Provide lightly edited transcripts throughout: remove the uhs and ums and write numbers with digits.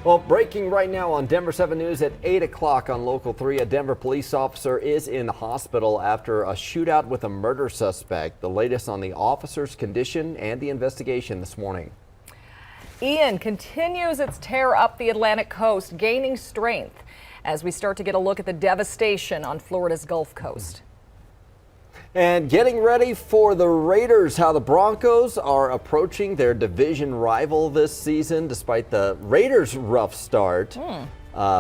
Well, breaking right now on Denver 7 News at 8 o'clock on Local 3, a Denver police officer is in the hospital after a shootout with a murder suspect. The latest on the officer's condition and the investigation this morning. Ian continues its tear up the Atlantic coast, gaining strength as we start to get a look at the devastation on Florida's Gulf Coast. And getting ready for the Raiders, how the Broncos are approaching their division rival this season, despite the Raiders' rough start,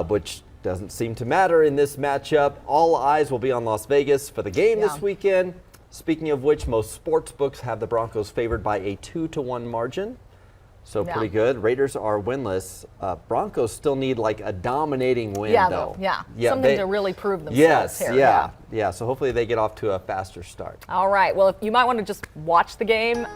which doesn't seem to matter in this matchup. All eyes will be on Las Vegas for the game this weekend. Speaking of which, most sports books have the Broncos favored by a 2-1 margin. So pretty good. Raiders are winless. Broncos still need like a dominating win, though. Something to really prove themselves here. Yeah. So hopefully they get off to a faster start. All right. Well, if you might want to just watch the game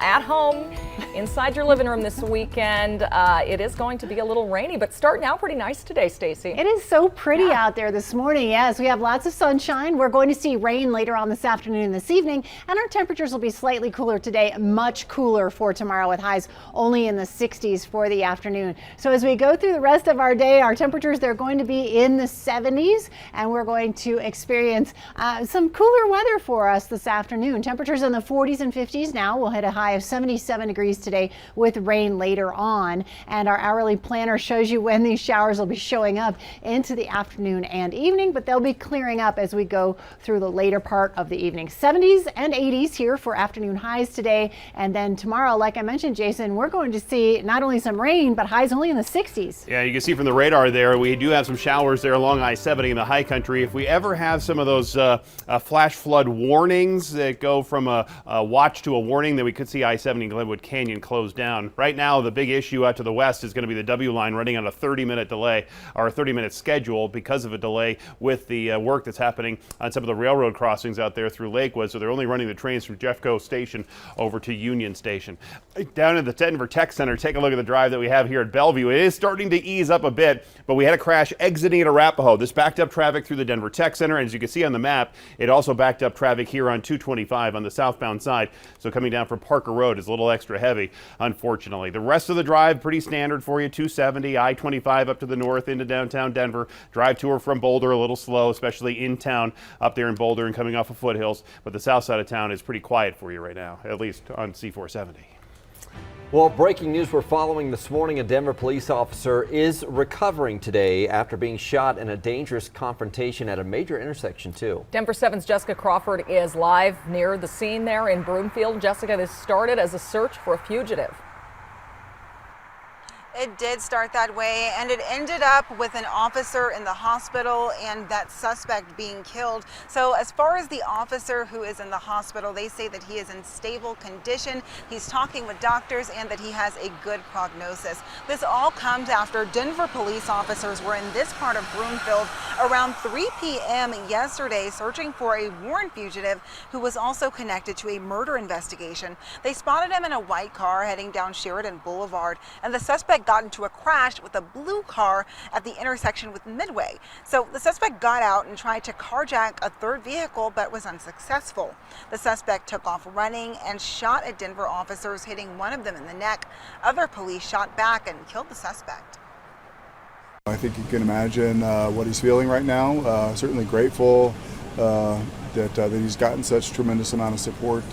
at home, inside your living room this weekend. It is going to be a little rainy, but starting out pretty nice today, Stacy. It is so pretty out there this morning. Yes, we have lots of sunshine. We're going to see rain later on this afternoon and this evening, and our temperatures will be slightly cooler today, much cooler for tomorrow with highs only in the 60s for the afternoon. So as we go through the rest of our day, our temperatures, they're going to be in the 70s, and we're going to experience some cooler weather for us this afternoon. Temperatures in the 40s and 50s now. We'll hit a high of 77 degrees today with rain later on, and our hourly planner shows you when these showers will be showing up into the afternoon and evening, but they'll be clearing up as we go through the later part of the evening. 70s and 80s here for afternoon highs today, and then tomorrow, like I mentioned, Jason, we're going to see not only some rain but highs only in the 60s. Yeah, you can see from the radar there, we do have some showers there along I-70 in the high country. If we ever have some of those flash flood warnings that go from a watch to a warning, then we could see I-70 Glenwood Canyon closed down. Right now, the big issue out to the west is going to be the W line running on a 30-minute delay, or a 30-minute schedule because of a delay with the work that's happening on some of the railroad crossings out there through Lakewood. So they're only running the trains from Jeffco Station over to Union Station. Down at the Denver Tech Center, take a look at the drive that we have here at Bellevue. It is starting to ease up a bit, but we had a crash exiting at Arapahoe. This backed up traffic through the Denver Tech Center, and as you can see on the map, it also backed up traffic here on 225 on the southbound side. So coming down from Parker Road is a little extra heavy, unfortunately. The rest of the drive, pretty standard for you. 270, I-25 up to the north into downtown Denver. Drive tour from Boulder, a little slow, especially in town up there in Boulder and coming off of Foothills. But the south side of town is pretty quiet for you right now, at least on C-470. Well, breaking news we're following this morning, a Denver police officer is recovering today after being shot in a dangerous confrontation at a major intersection, too. Denver 7's Jessica Crawford is live near the scene there in Broomfield. Jessica, this started as a search for a fugitive. It did start that way, and it ended up with an officer in the hospital and that suspect being killed. So as far as the officer who is in the hospital, they say that he is in stable condition. He's talking with doctors and that he has a good prognosis. This all comes after Denver police officers were in this part of Broomfield around 3 p.m. yesterday searching for a warrant fugitive who was also connected to a murder investigation. They spotted him in a white car heading down Sheridan Boulevard, and the suspect got into a crash with a blue car at the intersection with Midway. So the suspect got out and tried to carjack a third vehicle but was unsuccessful. The suspect took off running and shot at Denver officers, hitting one of them in the neck. Other police shot back and killed the suspect. I think you can imagine what he's feeling right now. Certainly grateful that he's gotten such tremendous amount of support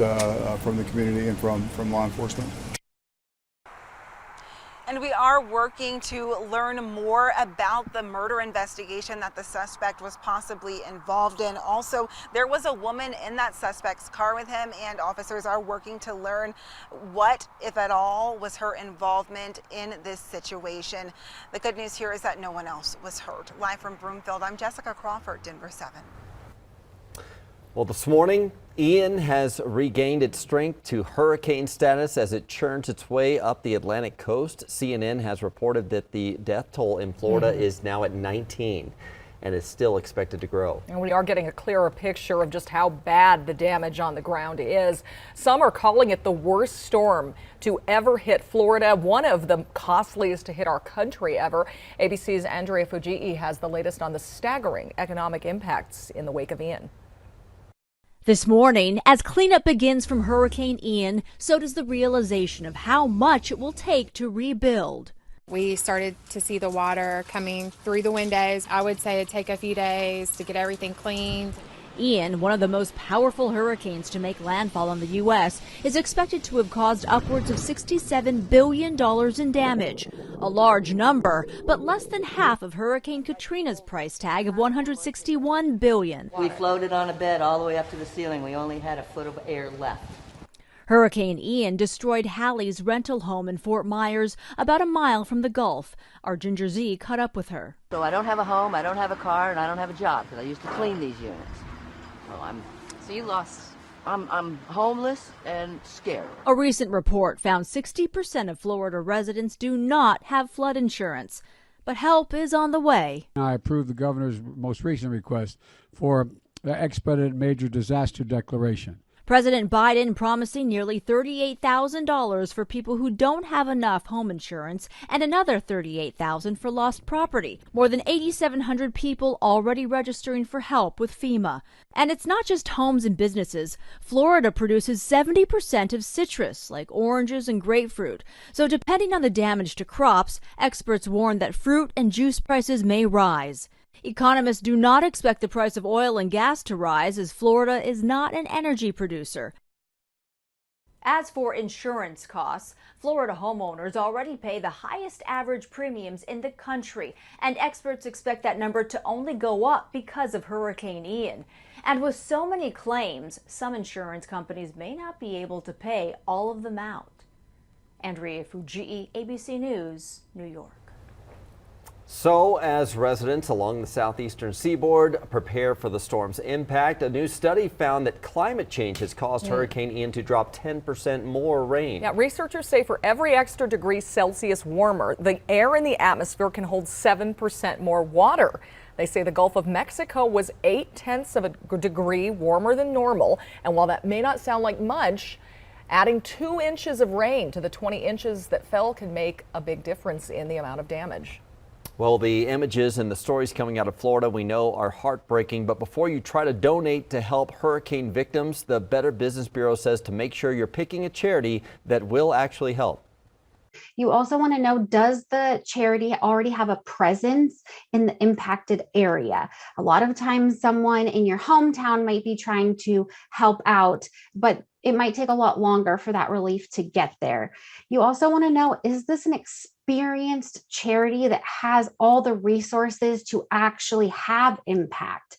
from the community and from law enforcement. And we are working to learn more about the murder investigation that the suspect was possibly involved in. Also, there was a woman in that suspect's car with him, and officers are working to learn what, if at all, was her involvement in this situation. The good news here is that no one else was hurt. Live from Broomfield, I'm Jessica Crawford, Denver 7. Well, this morning, Ian has regained its strength to hurricane status as it churns its way up the Atlantic coast. CNN has reported that the death toll in Florida is now at 19 and is still expected to grow. And we are getting a clearer picture of just how bad the damage on the ground is. Some are calling it the worst storm to ever hit Florida, one of the costliest to hit our country ever. ABC's Andrea Fujii has the latest on the staggering economic impacts in the wake of Ian. This morning, as cleanup begins from Hurricane Ian, so does the realization of how much it will take to rebuild. We started to see the water coming through the windows. I would say it'd take a few days to get everything cleaned. Ian, one of the most powerful hurricanes to make landfall in the U.S., is expected to have caused upwards of $67 billion in damage. A large number, but less than half of Hurricane Katrina's price tag of $161 billion. We floated on a bed all the way up to the ceiling. We only had a foot of air left. Hurricane Ian destroyed Hallie's rental home in Fort Myers, about a mile from the Gulf. Our Ginger Z caught up with her. So I don't have a home, I don't have a car, and I don't have a job because I used to clean these units. So you lost. I'm homeless and scared. A recent report found 60% of Florida residents do not have flood insurance, but help is on the way. I approved the governor's most recent request for the expedited major disaster declaration. President Biden promising nearly $38,000 for people who don't have enough home insurance and another $38,000 for lost property. More than 8,700 people already registering for help with FEMA. And it's not just homes and businesses. Florida produces 70% of citrus, like oranges and grapefruit. So depending on the damage to crops, experts warn that fruit and juice prices may rise. Economists do not expect the price of oil and gas to rise, as Florida is not an energy producer. As for insurance costs, Florida homeowners already pay the highest average premiums in the country, and experts expect that number to only go up because of Hurricane Ian. And with so many claims, some insurance companies may not be able to pay all of them out. Andrea Fujii, ABC News, New York. So, as residents along the southeastern seaboard prepare for the storm's impact, a new study found that climate change has caused Hurricane Ian to drop 10% more rain. Yeah, researchers say for every extra degree Celsius warmer, the air in the atmosphere can hold 7% more water. They say the Gulf of Mexico was 0.8 of a degree warmer than normal. And while that may not sound like much, adding 2 inches of rain to the 20 inches that fell can make a big difference in the amount of damage. Well, the images and the stories coming out of Florida we know are heartbreaking, but before you try to donate to help hurricane victims, the Better Business Bureau says to make sure you're picking a charity that will actually help. You also want to know, does the charity already have a presence in the impacted area? A lot of times someone in your hometown might be trying to help out, but it might take a lot longer for that relief to get there. You also want to know, is this an experienced charity that has all the resources to actually have impact?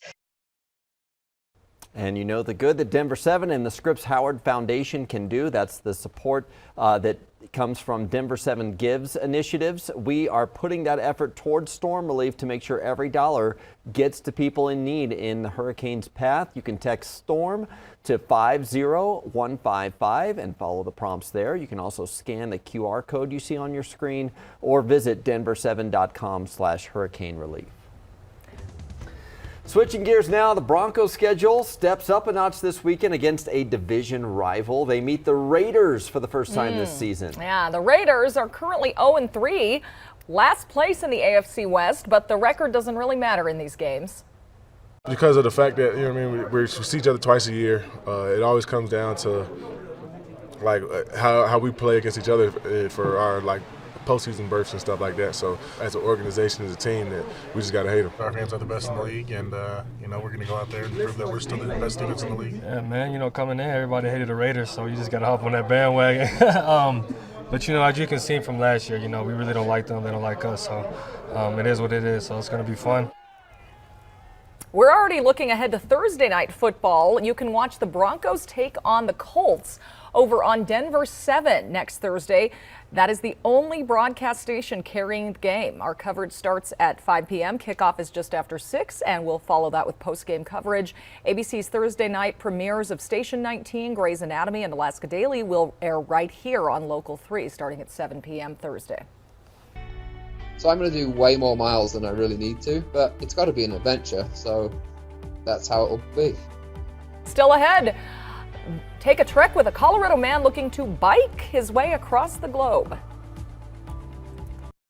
And you know the good that Denver 7 and the Scripps Howard Foundation can do. That's the support that comes from Denver 7 Gives initiatives. We are putting that effort towards storm relief to make sure every dollar gets to people in need in the hurricane's path. You can text STORM to 50155 and follow the prompts there. You can also scan the QR code you see on your screen or visit denver7.com/hurricane relief. Switching gears now, the Broncos schedule steps up a notch this weekend against a division rival. They meet the Raiders for the first time this season. Yeah, the Raiders are currently 0-3, last place in the AFC West, but the record doesn't really matter in these games. Because of the fact that, you know what I mean, we see each other twice a year, it always comes down to like how we play against each other for our like postseason berths and stuff like that. So as an organization, as a team, that we just got to hate them. Our fans are the best in the league, and you know, we're going to go out there and prove that we're still the best defense in the league. Yeah, man, you know, coming in, everybody hated the Raiders, so you just got to hop on that bandwagon. But, you know, as you can see from last year, you know, we really don't like them. They don't like us, so it is what it is, so it's going to be fun. We're already looking ahead to Thursday night football. You can watch the Broncos take on the Colts over on Denver 7 next Thursday. That is the only broadcast station carrying the game. Our coverage starts at 5 p.m. Kickoff is just after 6, and we'll follow that with post-game coverage. ABC's Thursday night premieres of Station 19, Grey's Anatomy, and Alaska Daily will air right here on Local 3 starting at 7 p.m. Thursday. So I'm going to do way more miles than I really need to, but it's got to be an adventure, so that's how it will be. Still ahead, take a trek with a Colorado man looking to bike his way across the globe.